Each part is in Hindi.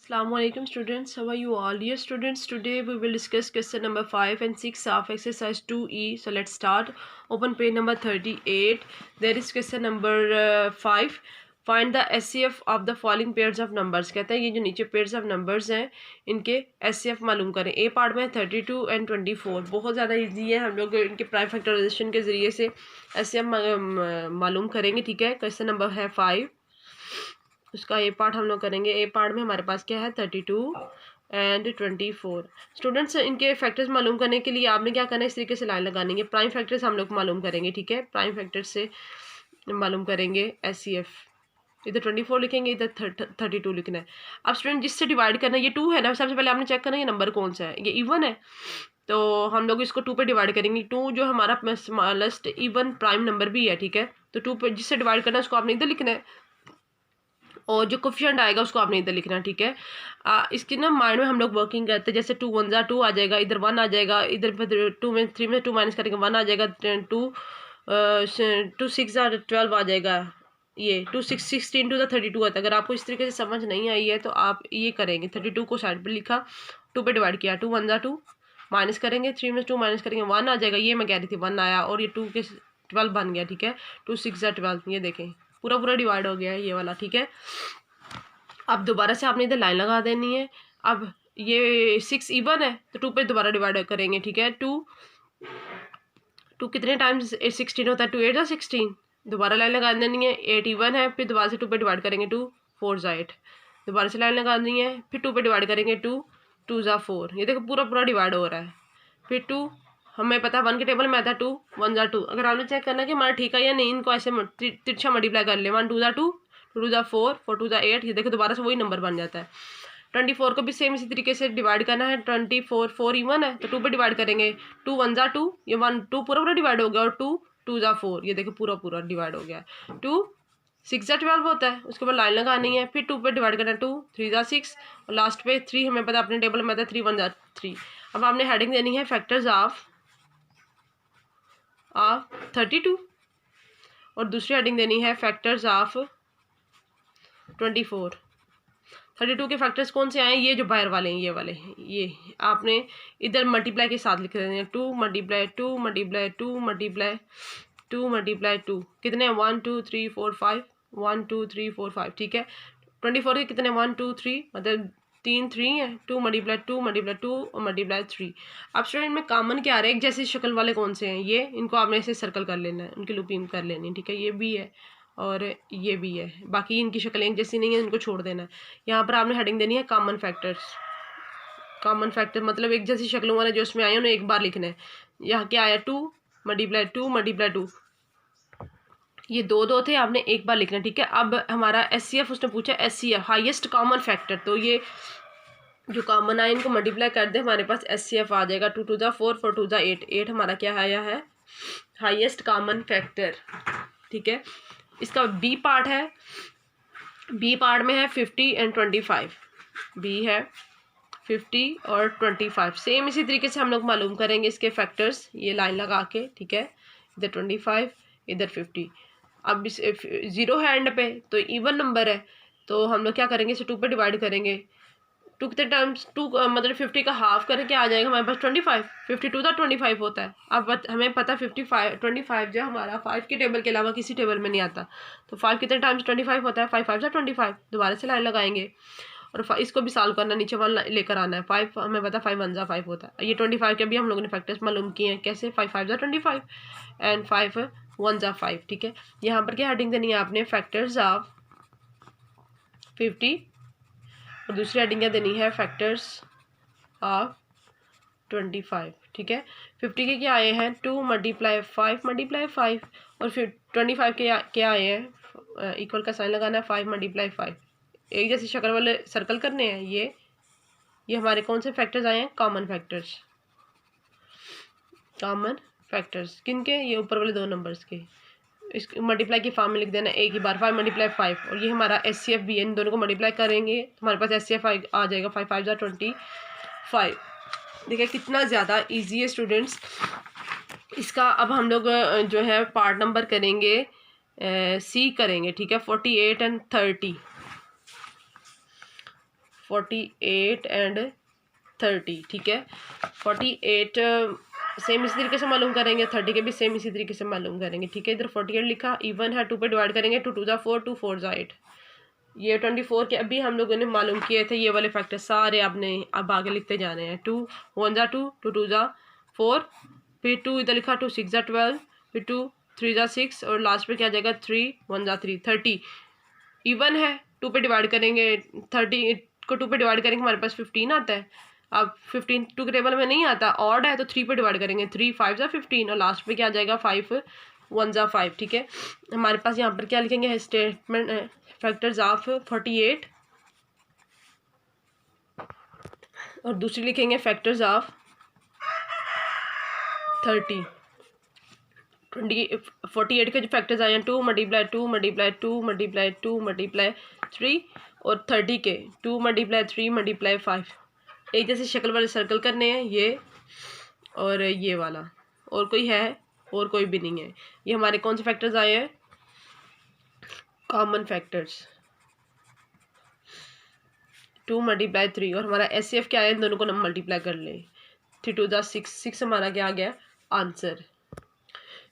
Assalamualaikum students, how are you all? Dear students, today we will discuss question number 5 and 6 of exercise 2E. So let's start. Open page number 38. There is question number 5. Find the SCF of the following pairs of numbers. कहता है ये जो नीचे pairs of numbers हैं इनके SCF मालूम करें. ए पार्ट में 32 and 24 बहुत ज़्यादा ईजी है. हम लोग इनके प्राइम फैक्टराइजेशन के ज़रिए से SCF मालूम करेंगे. ठीक है, क्वेश्चन नंबर है 5. उसका ए पार्ट हम लोग करेंगे. ए पार्ट में हमारे पास क्या है 32 एंड 24. स्टूडेंट्स, इनके फैक्टर्स मालूम करने के लिए आपने क्या करना है, इस तरीके से लाइन लगानी है. प्राइम फैक्टर्स हम लोग मालूम करेंगे. ठीक है, प्राइम फैक्टर्स से मालूम करेंगे SCF. इधर 24 लिखेंगे, इधर 32 लिखना है. अब स्टूडेंट जिससे डिवाइड करना है, ये 2 है ना, सबसे पहले आपने चेक करना है ये नंबर कौन सा है. ये इवन है तो हम लोग इसको 2 पे डिवाइड करेंगे. 2 जो हमारा स्मॉलेस्ट इवन प्राइम नंबर भी है. ठीक है, तो 2 पे जिससे डिवाइड करना है उसको आपने इधर लिखना है और जो कोफिशिएंट आएगा उसको आपने इधर लिखना. ठीक है, इसकी ना माइंड में हम लोग वर्किंग करते हैं. जैसे 2 1 जा 2 आ जाएगा, इधर 1 आ जाएगा, इधर 2 में 3 में 2 माइनस करेंगे 1 आ जाएगा. 2 6 जा 12 आ जाएगा. ये 2 6 16 टू 32 आता है. अगर आपको इस तरीके से समझ नहीं आई है तो आप ये करेंगे. 32 को साइड पर लिखा, 2 पे डिवाइड किया, 2 1 जा 2 माइनस करेंगे, 3 में 2 माइनस करेंगे 1 आ जाएगा. ये मैं कह रही थी 1 आया और ये 2 के 12 बन गया. ठीक है, 2 6 जा 12, ये देखें पूरा पूरा डिवाइड हो गया है ये वाला. ठीक है, अब दोबारा से आपने इधर लाइन लगा देनी है. अब ये 6 इवन है तो 2 पे दोबारा डिवाइड करेंगे. ठीक है, 2 कितने टाइम्स 16 होता है, 2 8 जा 16, दोबारा लाइन लगा देनी है. 8 इवन है, फिर दोबारा से 2 पे डिवाइड करेंगे, 2 4 जा 8, दोबारा से लाइन लगा देनी है. फिर 2 पे डिवाइड करेंगे, 2 2 जा 4, ये देखो पूरा पूरा डिवाइड हो रहा है. फिर 2 हमें पता है 1 के टेबल में आता है 2 1 जा 2. अगर आपने चेक करना कि हमारा ठीक है या नहीं, इनको ऐसे तिरछा मल्टीप्लाई कर ले. 1 2 जा 2, 2 जा 4, 4 2 जा 8, ये देखो दोबारा से वही नंबर बन जाता है. 24 को भी सेम इसी तरीके से डिवाइड करना है. 24 4 इवन है तो 2 पे डिवाइड करेंगे, 2 1 जा 2, ये 1 2 पूरा पूरा डिवाइड हो गया, और 2 2 जा 4, ये देखो पूरा पूरा डिवाइड हो गया. 2 6 जा 12 होता है, उसके बाद लाइन लगानी है. फिर 2 पे डिवाइड करना है, 2 3 जा 6, और लास्ट पे 3 हमें पता अपने टेबल में आता है 3 1 जा 3. अब आपने हेडिंग देनी है फैक्टर्स ऑफ 32, और दूसरी हेडिंग देनी है फैक्टर्स ऑफ 24. 32 के फैक्टर्स कौन से आए, ये जो बाहर वाले हैं, ये वाले, ये आपने इधर मल्टीप्लाई के साथ लिख देने हैं. 2 मल्टीप्लाई 2 मल्टीप्लाई 2 मल्टीप्लाई 2 मल्टीप्लाई 2, कितने 1 2 3 4 5, 1 2 3 4 5. ठीक है, 24 के कितने 1 2 3, मतलब 3 3 है. 2 मल्टीप्लाई 2 मल्टीप्लाई 2 और मल्टीप्लाई 3. अब स्टूडेंट में कॉमन क्या आ रहा है, एक जैसी शक्ल वाले कौन से हैं, ये इनको आपने ऐसे सर्कल कर लेना है, उनकी लूपिंग कर लेनी है. ठीक है, ये भी है और ये भी है, बाकी इनकी शक्लें एक जैसी नहीं है, इनको छोड़ देना है. यहाँ पर आपने हेडिंग देनी है कॉमन फैक्टर्स. कॉमन फैक्टर मतलब एक जैसी शक्लों वाले जो उसमें आए उन्हें एक बार लिखना है. यहाँ क्या आया 2 मल्टीप्लाई 2 मल्टीप्लाई 2, ये 2 2 थे, आपने एक बार लिखना है. ठीक है, अब हमारा SCF उसने पूछा SCF हाईएस्ट कॉमन फैक्टर, तो ये जो कॉमन आए इनको मल्टीप्लाई कर दे, हमारे पास SCF आ जाएगा. 2 2 जा 4, 4 2 जा 8, 8 हमारा क्या आया है हाईएस्ट कॉमन फैक्टर. ठीक है, इसका बी पार्ट है. बी पार्ट में है 50 एंड 25. बी है 50 और 25. सेम इसी तरीके से हम लोग मालूम करेंगे इसके फैक्टर्स, ये लाइन लगा के. ठीक है, इधर 25 इधर 50. अब इस 0 है एंड पे तो इवन नंबर है, तो हम लोग क्या करेंगे, इसे 2 पे डिवाइड करेंगे. 2 कितने टाइम्स 2 मतलब 50 का हाफ करके आ जाएगा हमारे पास 25. 52 था 25 होता है. अब हमें पता 25 जो हमारा 5 के टेबल के अलावा किसी टेबल में नहीं आता, तो 5 कितने टाइम्स 25 होता है, 5 5 जा 25. दोबारा से लाइन लगाएंगे और इसको भी सॉल्व करना, नीचे 1 लेकर आना है. 5 हमें पता 5 1 जा 5 होता है. ये 25 के भी हम लोगों ने फैक्टर्स मालूम किए हैं, कैसे 5 5 जा 25 एंड 5 1 जा 5. ठीक है, यहाँ पर क्या हेडिंग देनी है आपने फैक्टर्स ऑफ 50, और दूसरी हेडिंग क्या देनी है फैक्टर्स ऑफ 25. ठीक है, 50 के क्या आए हैं 2 मल्टीप्लाई 5 मल्टीप्लाई 5, और फिर 25 के क्या आए हैं, इक्वल का साइन लगाना है, 5 मल्टीप्लाई 5. एक जैसी शक्ल वाले सर्कल करने हैं. ये हमारे कौन से फैक्टर्स आए हैं, कॉमन फैक्टर्स. कॉमन फैक्टर्स किन के, ये ऊपर वाले 2 नंबर्स के. इस मल्टीप्लाई की फॉर्म में लिख देना एक ही बार, 5 मल्टीप्लाई 5, और ये हमारा SCF भी है. इन दोनों को मल्टीप्लाई करेंगे तो हमारे पास SCF आ जाएगा 5 5 जा 25. देखिए कितना ज़्यादा इजी है स्टूडेंट्स. इसका अब हम लोग जो है पार्ट नंबर करेंगे C करेंगे. ठीक है, 48 एंड 30. 48 एंड 30, ठीक है। 48 सेम इसी तरीके से मालूम करेंगे, 30 के भी सेम इसी तरीके से मालूम करेंगे, ठीक है। इधर 48 लिखा, इवन है, 2 पे डिवाइड करेंगे, 2 2 जा 4, 2 4 जा 8। ये 24 के अभी हम लोगों ने मालूम किए थे, ये वाले फैक्टर सारे आपने अब आगे लिखते जाने हैं। 2 1 जा 2, 2 2 जा 4, फिर 2 इधर लिखा, 2 6 जा 12, फिर 2 3 जा 6 और लास्ट पे क्या जाएगा 3 1 जा 3, 30 इवन है। 2 पे डिवाइड करेंगे, 30 को 2 पे डिवाइड करेंगे हमारे पास 15 आता है। अब 15 2 के टेबल में नहीं आता, ऑड है तो 3 पे डिवाइड करेंगे, 3 5 जा 15 और लास्ट पे क्या जाएगा 5 1 जा 5, ठीक है। हमारे पास यहाँ पर क्या लिखेंगे, स्टेटमेंट फैक्टर्स ऑफ 48 और दूसरी लिखेंगे फैक्टर्स ऑफ 30। 48 के जो फैक्टर्स आए हैं 2 मल्टीप्लाई 2 मल्टीप्लाई 2 मल्टीप्लाई 2 मल्टीप्लाई 3 और 30 के 2 मल्टीप्लाई 3 मल्टीप्लाई 5। एक जैसे शक्ल वाले सर्कल करने हैं ये और ये वाला, और कोई है और कोई भी नहीं है। ये हमारे कौन से फैक्टर्स आए हैं, कॉमन फैक्टर्स। 2 मल्टीप्लाई 3 और हमारा SCF क्या है, इन दोनों को हम मल्टीप्लाई कर लें, 3 2 जा 6, 6 हमारा क्या आ गया आंसर।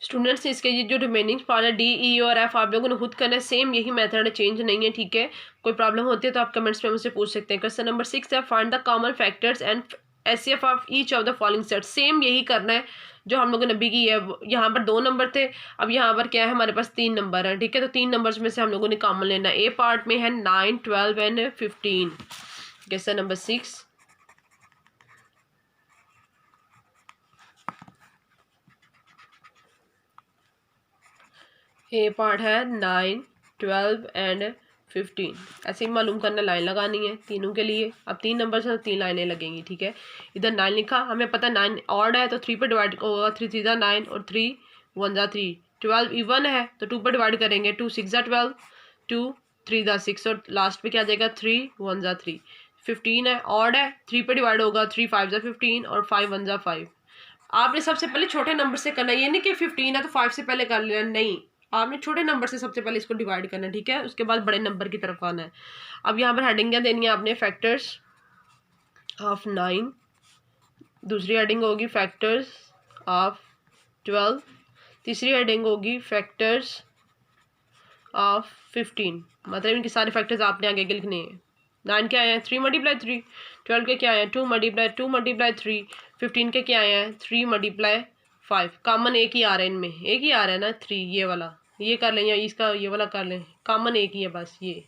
स्टूडेंट्स इसके ये जो रिमेनिंग पार्ट है D E और F आप लोगों ने खुद करना है, सेम यही मेथड है, चेंज नहीं है, ठीक है। कोई प्रॉब्लम होती है तो आप कमेंट्स में मुझसे पूछ सकते हैं। क्वेश्चन नंबर 6 है, find the common factors and SCF of each of the following set. Same यही करना है जो हम लोगों ने अभी की है। यहाँ पर 2 नंबर थे, अब यहाँ पर क्या है हमारे पास 3 नंबर है, ठीक है। तो 3 नंबर्स में से हम लोगों ने कॉमन लेना है। ए पार्ट में है 9 12 and 15। Question number 6, A part है 9 12 एंड 15। ऐसे ही मालूम करना, लाइन लगानी है तीनों के लिए। अब 3 नंबर से 3 लाइनें लगेंगी, ठीक है। इधर 9 लिखा, हमें पता 9 ऑड है तो 3 पे डिवाइड होगा, 3 3 जा 9 और 3 1 जा 3। 12 इवन है तो 2 पे डिवाइड करेंगे, 2 6 जा 12, 2 3 जा 6 और लास्ट पे क्या जाएगा 3 1 जा 3। 15 है, ऑड है, 3 पे डिवाइड होगा, 3 5 जा 15 और 5 1 जा 5। आपने सबसे पहले छोटे नंबर से करना है, ये नहीं कि 15 है तो 5 से पहले कर लेना, नहीं, आपने छोटे नंबर से सबसे पहले इसको डिवाइड करना है, ठीक है। उसके बाद बड़े नंबर की तरफ आना है। अब यहाँ पर हेडिंग क्या देनी है आपने, फैक्टर्स ऑफ 9, दूसरी हेडिंग होगी फैक्टर्स ऑफ 12, तीसरी हेडिंग होगी फैक्टर्स ऑफ 15। मतलब इनके सारे फैक्टर्स आपने आगे लिखने हैं। 9 के आए हैं 3 मल्टीप्लाई 3, 12 के क्या आए हैं 2 मल्टीप्लाई 2 मल्टीप्लाई 3, 15 के क्या आए हैं 3 मल्टीप्लाई 5। कॉमन एक ही आ रहा है, इनमें एक ही आ रहा है ना 3, ये वाला ये कर लें या इसका ये वाला कर लें, कॉमन एक ही है बस। ये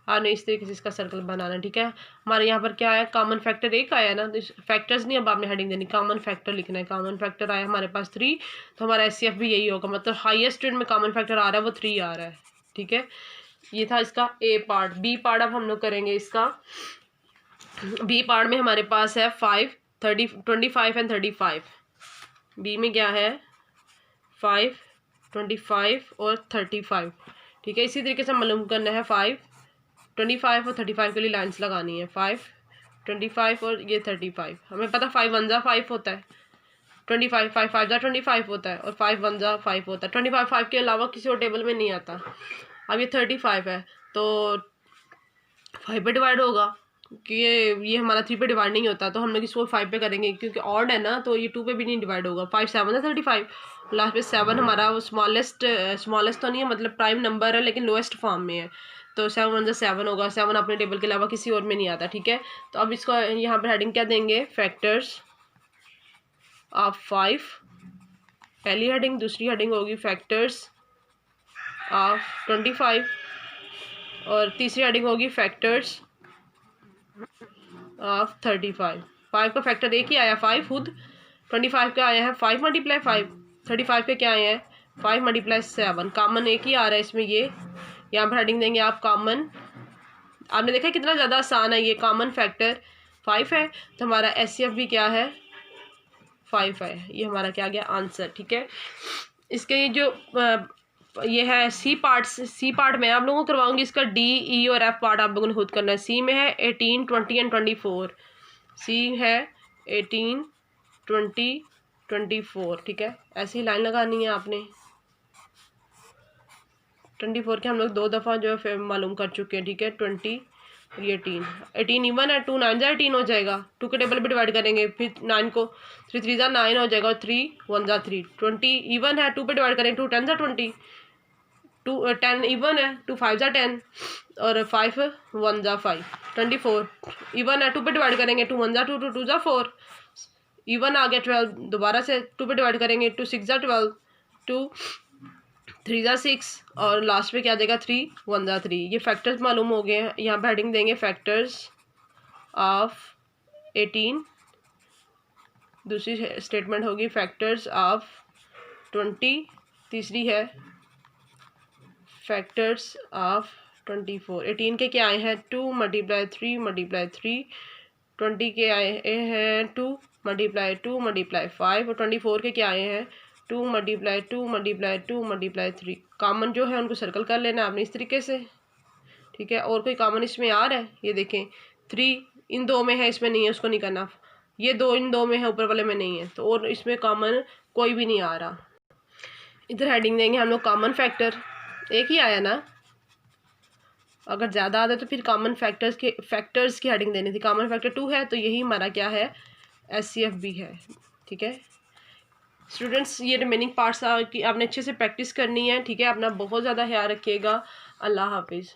आपने इस तरीके से इसका सर्कल बनाना है, ठीक है। हमारे यहाँ पर क्या है, कॉमन फैक्टर एक आया ना, तो फैक्टर्स नहीं अब आपने हेडिंग देनी, कॉमन फैक्टर लिखना है। कॉमन फैक्टर आया हमारे पास 3, तो हमारा SCF भी यही होगा, मतलब हाईएस्ट में कॉमन फैक्टर आ रहा है वो 3 आ रहा है, ठीक है। ये था इसका A पार्ट। B पार्ट अब हम लोग करेंगे इसका। B पार्ट में हमारे पास है 5 30 25 एंड 35। B में क्या है 5 25 और 35, ठीक है। इसी तरीके से मालूम करना है 5 25 और 35 के लिए लाइंस लगानी है, 5 25 और ये 35। हमें पता 5 1 जा 5 होता है, 25 5 5 जा 25 होता है और 5 1 जा 5 होता है। 25 5 के अलावा किसी और टेबल में नहीं आता। अब ये 35 है तो 5 पे डिवाइड होगा, कि ये हमारा 3 पे डिवाइड नहीं होता, तो हम लोग इसको 5 पे करेंगे क्योंकि ऑड है ना, तो ये 2 पे भी नहीं डिवाइड होगा। 5 7 है 35, लास्ट पे 7 हमारा वो स्मॉलेस्ट तो नहीं है, मतलब प्राइम नंबर है लेकिन लोएस्ट फॉर्म में है, तो 7 1 7 होगा। 7 अपने टेबल के अलावा किसी और में नहीं आता, ठीक है। तो अब इसको यहाँ पर हेडिंग क्या देंगे, फैक्टर्स ऑफ 5 पहली हेडिंग, दूसरी हेडिंग होगी फैक्टर्स ऑफ 25 और तीसरी हेडिंग होगी फैक्टर्स ऑफ 35। 5 का फैक्टर एक ही आया 5 खुद, 25 का आया है 5 मल्टीप्लाई 5, 35 के क्या आए हैं 5 मल्टीप्लाई 7। कॉमन एक ही आ रहा है इसमें, ये यहाँ पर हेडिंग देंगे आप कॉमन। आपने देखा कितना ज़्यादा आसान है, ये कॉमन फैक्टर 5 है, तो हमारा SCF भी क्या है 5 है। ये हमारा क्या गया आंसर, ठीक है। इसके ये जो ये है C पार्ट में आप लोगों को करवाऊंगी, इसका D E और F पार्ट आप लोगों ने खुद करना है। C में है 18 20 एंड 24, C है 18 20 24, ठीक है। ऐसी ही लाइन लगानी है आपने। 24 के हम लोग 2 दफ़ा जो है मालूम कर चुके हैं, ठीक है। 20 ये 18 इवन है, 2 9 जा 18 हो जाएगा, 2 के टेबल पे डिवाइड करेंगे, फिर 9 को 3 3 जा 9 हो जाएगा और 3 1 जा 3, 20 इवन है, 2 पे डिवाइड करेंगे, 2 10 जा 20, 2 10 इवन है, 2 5 जा 10 और 5 1 जा 5, 24 इवन है, 2 पे डिवाइड करेंगे, 2 1 जा 2, 2 2 जा 4 इवन आ गया, 12 दोबारा से 2 पे डिवाइड करेंगे, 2 6 जा 12, 2 3 जा 6 और लास्ट में क्या आ जाएगा, 3 1 जा 3। ये फैक्टर्स मालूम हो गए हैं। यहाँ पे हेडिंग देंगे फैक्टर्स ऑफ 18, दूसरी स्टेटमेंट होगी फैक्टर्स ऑफ 20, तीसरी है फैक्टर्स ऑफ 24। 18 के क्या आए हैं 2 मल्टीप्लाई 3 मल्टीप्लाई 3, 20 के आए हैं 2 मल्टीप्लाई 2 मल्टीप्लाई 5 और 24 के क्या आए हैं 2 मल्टीप्लाई 2 मल्टीप्लाई 2 मल्टीप्लाई 3। कॉमन जो है उनको सर्कल कर लेना आपने इस तरीके से, ठीक है। और कोई कॉमन इसमें आ रहा है, ये देखें 3 इन दो में है, इसमें नहीं है, उसको नहीं करना। ये 2 इन दो में है, ऊपर वाले में नहीं है, तो और इसमें कॉमन कोई भी नहीं आ रहा। इधर हेडिंग देंगे हम लोग कॉमन फैक्टर, एक ही आया ना, अगर ज़्यादा आता तो फिर कॉमन फैक्टर्स की हेडिंग देनी थी। कॉमन फैक्टर 2 है तो यही हमारा क्या है SCFB है, ठीक है। स्टूडेंट्स ये रिमेनिंग पार्ट्स की आपने अच्छे से प्रैक्टिस करनी है, ठीक है। अपना बहुत ज़्यादा ख्याल रखिएगा। अल्लाह हाफिज़।